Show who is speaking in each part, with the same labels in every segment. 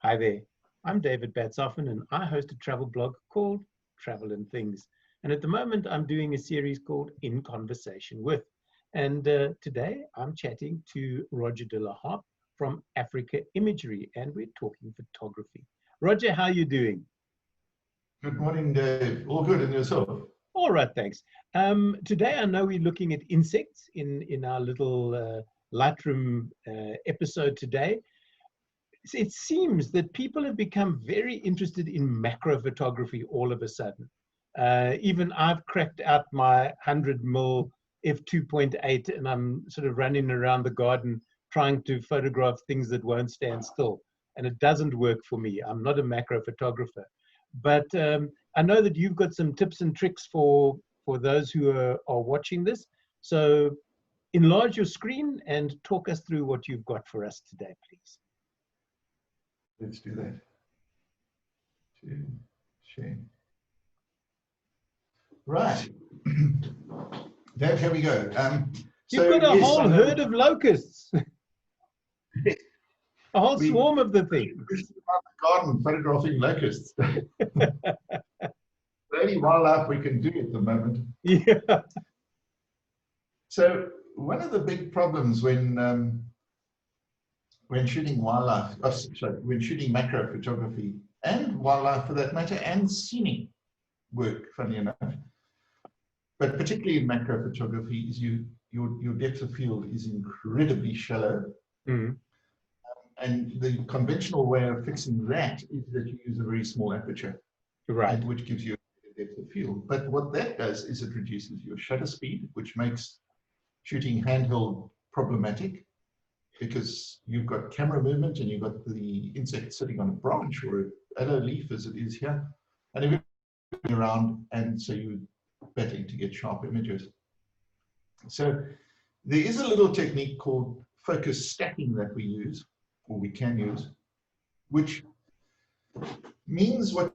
Speaker 1: Hi there, I'm David Batsoffen and I host a travel blog called Travel and Things. And at the moment I'm doing a series called In Conversation With. And today I'm chatting to Roger de la Harpe from Africa Imagery and we're talking photography. Roger, how are you doing?
Speaker 2: Good morning, Dave. All good, and yourself?
Speaker 1: All right, thanks. Today I know we're looking at insects in our little Lightroom episode today. It seems that people have become very interested in macro photography all of a sudden. Even I've cracked out my 100mm f2.8 and I'm sort of running around the garden trying to photograph things that won't stand still. And it doesn't work for me. I'm not a macro photographer. But I know that you've got some tips and tricks for those who are watching this. So enlarge your screen and talk us through what you've got for us today, please.
Speaker 2: Let's do that. Share. Right. Dave, here we go.
Speaker 1: You've got a whole herd of locusts. A whole swarm of the thing.
Speaker 2: About the garden photographing locusts. The only wildlife we can do at the moment.
Speaker 1: Yeah.
Speaker 2: So one of the big problems when shooting wildlife, when shooting macro photography and wildlife for that matter, and scenic work, funny enough, but particularly in macro photography, is your depth of field is incredibly shallow. Mm. And the conventional way of fixing that is that you use a very small aperture,
Speaker 1: right,
Speaker 2: which gives you a depth of field. But what that does is it reduces your shutter speed, which makes shooting handheld problematic, because you've got camera movement and you've got the insect sitting on a branch or a aloe leaf as it is here, and you're going around, and so you're battling to get sharp images. So there is a little technique called focus stacking that we use, or we can use, which means what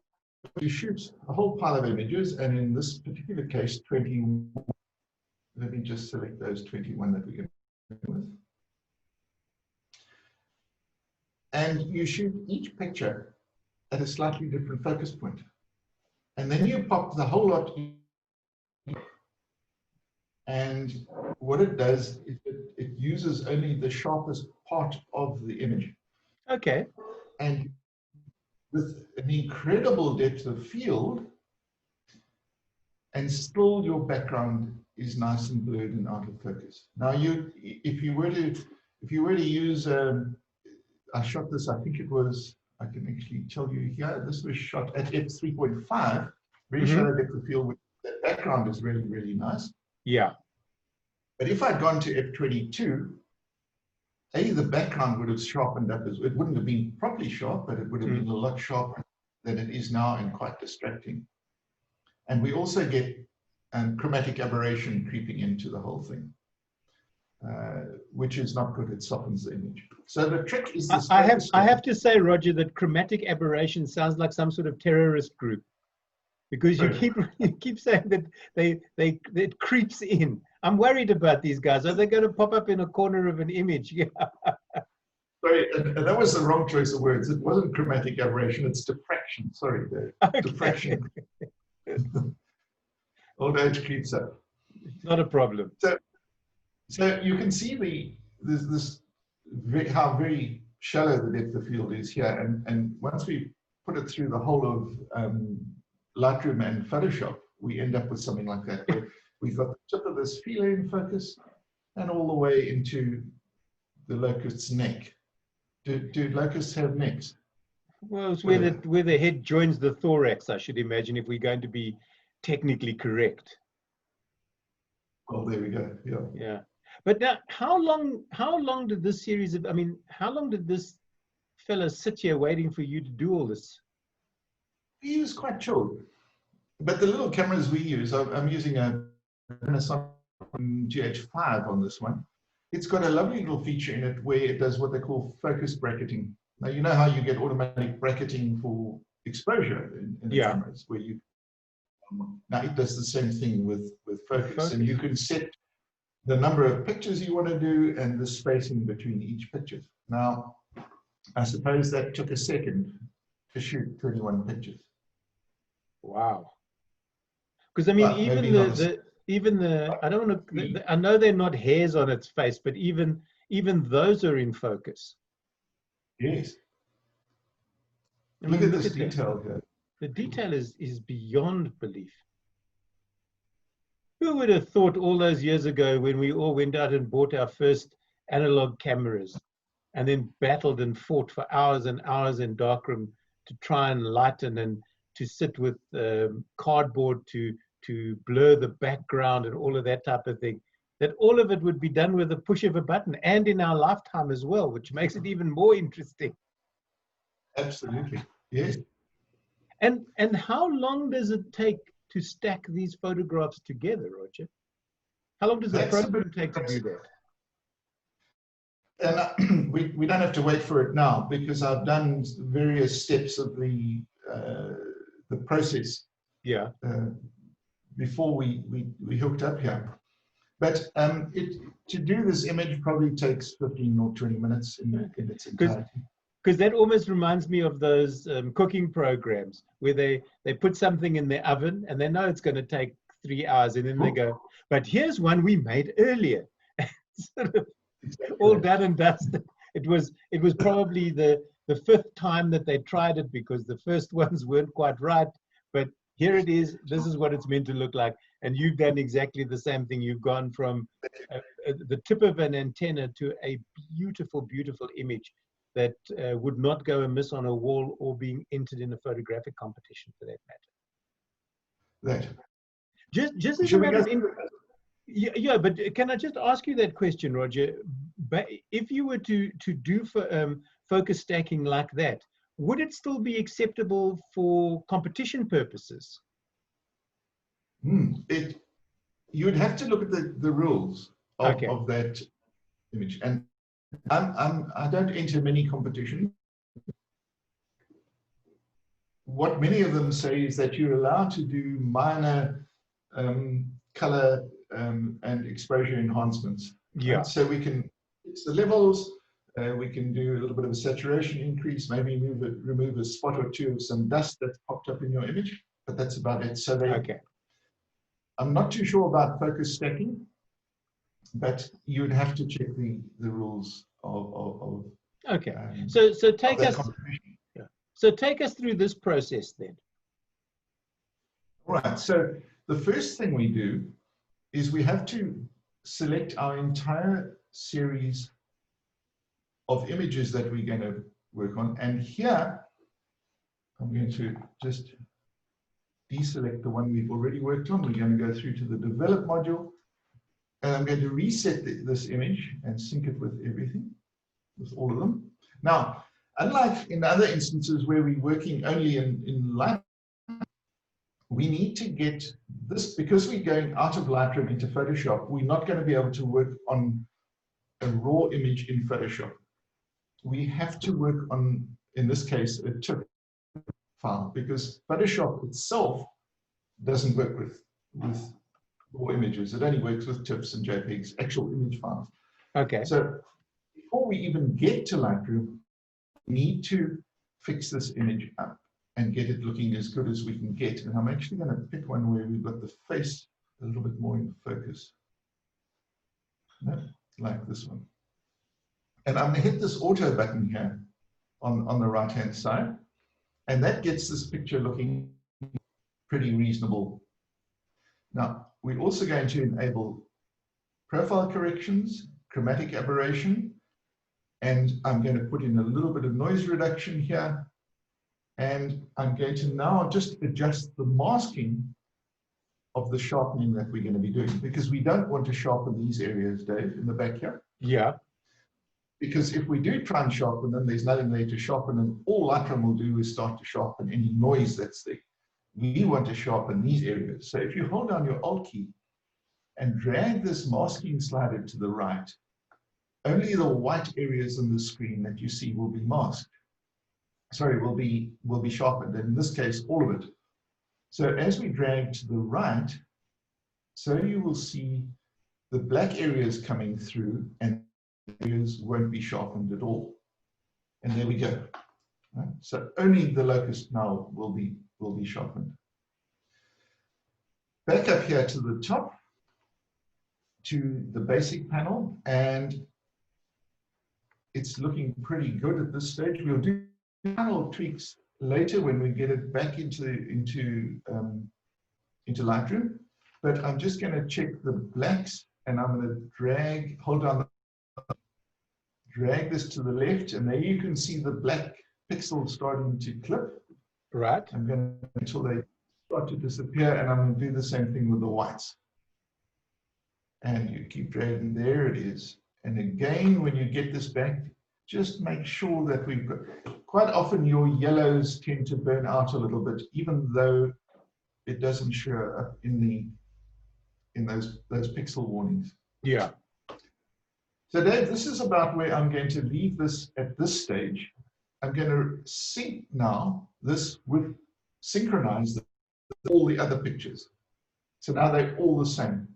Speaker 2: you shoot a whole pile of images, and in this particular case 21. Let me just select those 21 that we're going to begin with. And you shoot each picture at a slightly different focus point. And then you pop the whole lot in. And what it does is it uses only the sharpest part of the image.
Speaker 1: Okay.
Speaker 2: And with an incredible depth of field, and still your background is nice and blurred and out of focus. Now, if you were to use I shot this, I think it was, I can actually tell you here, this was shot at f3.5, very shallow depth of field, the background is really, really nice.
Speaker 1: Yeah.
Speaker 2: But if I'd gone to f22, the background would have sharpened up, it wouldn't have been properly sharp, but it would have been a lot sharper than it is now and quite distracting. And we also get chromatic aberration creeping into the whole thing. Which is not good. It softens the image. So the trick is this.
Speaker 1: I have to say, Roger, that chromatic aberration sounds like some sort of terrorist group, because you keep saying that it creeps in. I'm worried about these guys. Are they going to pop up in a corner of an image? Yeah.
Speaker 2: Sorry, and that was the wrong choice of words. It wasn't chromatic aberration. It's diffraction. Sorry,
Speaker 1: okay.
Speaker 2: Diffraction. Old age creeps up.
Speaker 1: Not a problem.
Speaker 2: So you can see how very shallow the depth of field is here, and once we put it through the whole of Lightroom and Photoshop, we end up with something like that, where we've got the tip of this feeler in focus and all the way into the locust's neck. Do locusts have necks?
Speaker 1: Well, it's where the head joins the thorax, I should imagine, if we're going to be technically correct.
Speaker 2: Well, there we go. Yeah.
Speaker 1: Yeah. But now, how long did this series of, how long did this fella sit here waiting for you to do all this?
Speaker 2: He was quite chilled. But the little cameras we use, I'm using a Panasonic GH5 on this one. It's got a lovely little feature in it where it does what they call focus bracketing. Now, you know how you get automatic bracketing for exposure in the cameras, where you, now it does the same thing with focus. And you can set the number of pictures you want to do and the spacing between each picture. Now, I suppose that took a second to shoot 21 pictures.
Speaker 1: Wow. Because I mean,
Speaker 2: Well,
Speaker 1: even
Speaker 2: maybe not
Speaker 1: the I don't want
Speaker 2: three.
Speaker 1: to. I know they're not hairs on its face, but even those are in focus.
Speaker 2: Yes.
Speaker 1: I
Speaker 2: Look
Speaker 1: mean,
Speaker 2: at
Speaker 1: look
Speaker 2: this
Speaker 1: at that.
Speaker 2: detail here.
Speaker 1: The detail is beyond belief. Who would have thought all those years ago when we all went out and bought our first analog cameras and then battled and fought for hours and hours in darkroom to try and lighten and to sit with cardboard to blur the background and all of that type of thing, that all of it would be done with a push of a button and in our lifetime as well, which makes it even more interesting.
Speaker 2: Absolutely. Yes.
Speaker 1: And how long does it take to stack these photographs together, Roger? How long does the program take to do that?
Speaker 2: And we don't have to wait for it now because I've done various steps of the process.
Speaker 1: Yeah.
Speaker 2: Before we hooked up here. But to do this image probably takes 15 or 20 minutes in its entirety.
Speaker 1: Because that almost reminds me of those cooking programs where they put something in the oven and they know it's going to take 3 hours, and then they go, but here's one we made earlier. Sort of all done and dusted. It was probably the fifth time that they tried it because the first ones weren't quite right. But here it is. This is what it's meant to look like. And you've done exactly the same thing. You've gone from the tip of an antenna to a beautiful, beautiful image that would not go amiss on a wall or being entered in a photographic competition for that matter. Just as a matter of yeah, but can I just ask you that question, Roger? But if you were to do focus stacking like that, would it still be acceptable for competition purposes?
Speaker 2: You'd have to look at the rules of that image, and I don't enter many competitions. What many of them say is that you're allowed to do minor color and exposure enhancements.
Speaker 1: Yeah.
Speaker 2: Right? So we can fix the levels. We can do a little bit of a saturation increase, maybe remove a spot or two of some dust that's popped up in your image, but that's about it. So I'm not too sure about focus stacking, but you would have to check the rules of
Speaker 1: so take us take us through this process then.
Speaker 2: All right. So the first thing we do is we have to select our entire series of images that we're going to work on. And here, I'm going to just deselect the one we've already worked on. We're going to go through to the develop module. And I'm going to reset this image and sync it with everything, with all of them. Now, unlike in other instances where we're working only in Lightroom, we need to get this, because we're going out of Lightroom into Photoshop, we're not going to be able to work on a raw image in Photoshop. We have to work on, in this case, a TIFF file, because Photoshop itself doesn't work with raw images. It only works with TIFFs and JPEGs, actual image files.
Speaker 1: Okay.
Speaker 2: So before we even get to Lightroom, we need to fix this image up and get it looking as good as we can get. And I'm actually going to pick one where we've got the face a little bit more in focus. No, like this one. And I'm going to hit this auto button here on the right-hand side. And that gets this picture looking pretty reasonable. Now, we're also going to enable profile corrections, chromatic aberration, and I'm going to put in a little bit of noise reduction here. And I'm going to now just adjust the masking of the sharpening that we're going to be doing, because we don't want to sharpen these areas, Dave, in the back here.
Speaker 1: Yeah.
Speaker 2: Because if we do try and sharpen them, there's nothing there to sharpen, and all Lightroom will do is start to sharpen any noise that's there. We want to sharpen these areas. So if you hold down your Alt key and drag this masking slider to the right, only the white areas on the screen that you see will be masked. Sorry, will be sharpened, and in this case, all of it. So as we drag to the right, so you will see the black areas coming through, and areas won't be sharpened at all. And there we go. Right? So only the locus now will be sharpened. Back up here to the top, to the basic panel, and it's looking pretty good at this stage. We'll do final tweaks later when we get it back into Lightroom. But I'm just going to check the blacks, and I'm going to drag this to the left, and there you can see the black pixels starting to clip.
Speaker 1: Right.
Speaker 2: I'm going to until they start to disappear, and I'm going to do the same thing with the whites. And you keep dragging, there it is. And again, when you get this back, just make sure that we've got, quite often your yellows tend to burn out a little bit, even though it doesn't show up in those pixel warnings.
Speaker 1: Yeah.
Speaker 2: So Dave, this is about where I'm going to leave this at this stage. I'm going to sync now this with synchronize all the other pictures. So now they're all the same.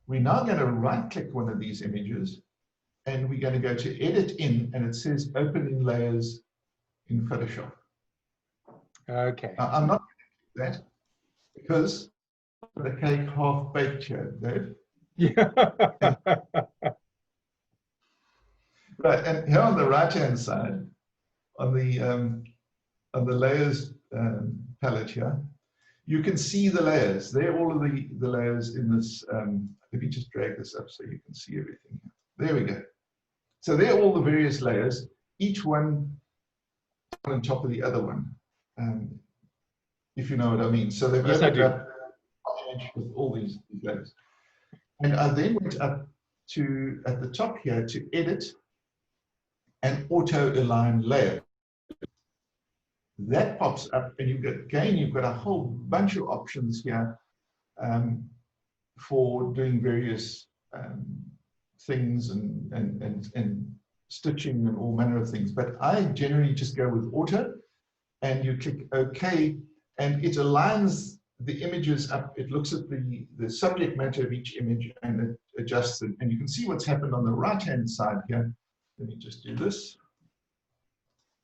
Speaker 2: We're now going to right click one of these images, and we're going to go to edit in, and it says open in layers in Photoshop.
Speaker 1: Okay.
Speaker 2: I'm not going to do that because the cake half baked here, Dave.
Speaker 1: Yeah.
Speaker 2: Right, and here on the right-hand side, on the layers palette here, you can see the layers. They're all of the layers in this. Let me just drag this up so you can see everything. There we go. So they're all the various layers, each one on top of the other one, if you know what I mean. So they've opened up with all these layers. And I then went up to, at the top here, to edit and auto-align layer. That pops up, and you've got a whole bunch of options here for doing various things and stitching and all manner of things. But I generally just go with auto, and you click OK, and it aligns the images up. It looks at the subject matter of each image, and it adjusts it. And you can see what's happened on the right-hand side here. Let me just do this.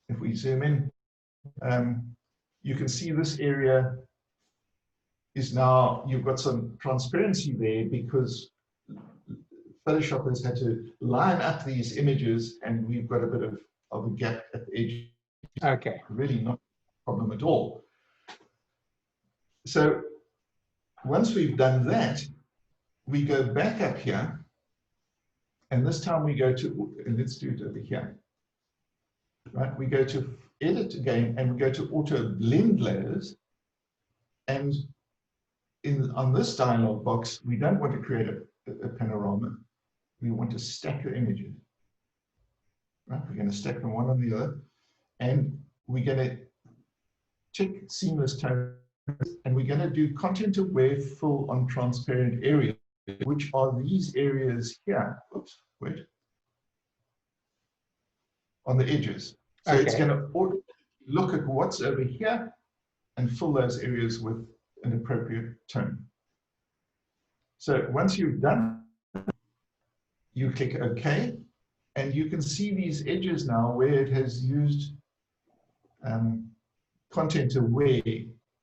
Speaker 2: If we zoom in, you can see this area is now, you've got some transparency there because Photoshop has had to line up these images, and we've got a bit of a gap at the edge.
Speaker 1: Okay.
Speaker 2: Really not a problem at all. So once we've done that, we go back up here, and this time we go to, and let's do it over here. Right, we go to edit again, and we go to auto blend layers, and on this dialog box, we don't want to create a panorama. We want to stack the images. Right, we're going to stack them one on the other, and we're going to tick seamless tone, and we're going to do content aware full on transparent area, which are these areas here. Oops, wait. On the edges. So okay. It's going to look at what's over here and fill those areas with an appropriate tone. So once you've done, you click OK, and you can see these edges now where it has used content aware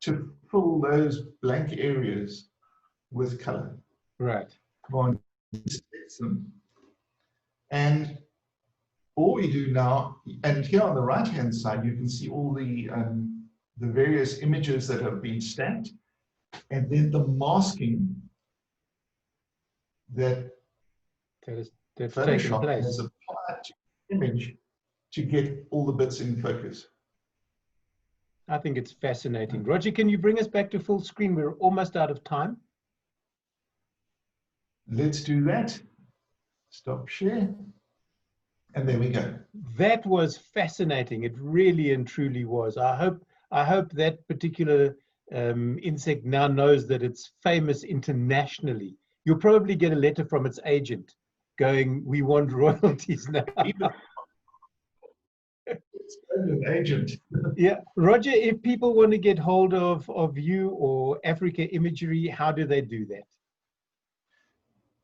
Speaker 2: to fill those blank areas with color.
Speaker 1: Right.
Speaker 2: Come on, select them. And all we do now, and here on the right-hand side, you can see all the various images that have been stacked, and then the masking that Photoshop has applied to the image to get all the bits in focus.
Speaker 1: I think it's fascinating. Roger, can you bring us back to full screen? We're almost out of time.
Speaker 2: Let's do that. Stop share. And there we go.
Speaker 1: That was fascinating. It really and truly was. I hope that particular insect now knows that it's famous internationally. You'll probably get a letter from its agent going, "We want royalties now."
Speaker 2: It's an agent.
Speaker 1: Yeah, Roger. If people want to get hold of you or Africa Imagery, how do they do that?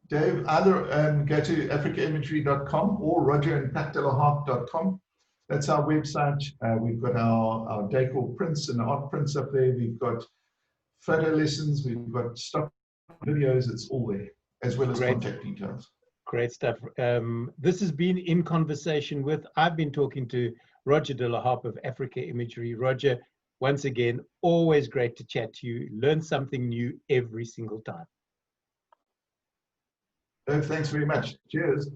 Speaker 2: Dave, either go to africaimagery.com or rogerandpatdelaharpe.com. That's our website. We've got our decor prints and art prints up there. We've got photo lessons. We've got stock videos. It's all there, as well as
Speaker 1: Great.
Speaker 2: contact details.
Speaker 1: Great stuff. This has been In Conversation With. I've been talking to Roger de la Harpe of Africa Imagery. Roger, once again, always great to chat to you. Learn something new every single time.
Speaker 2: Thanks very much. Cheers.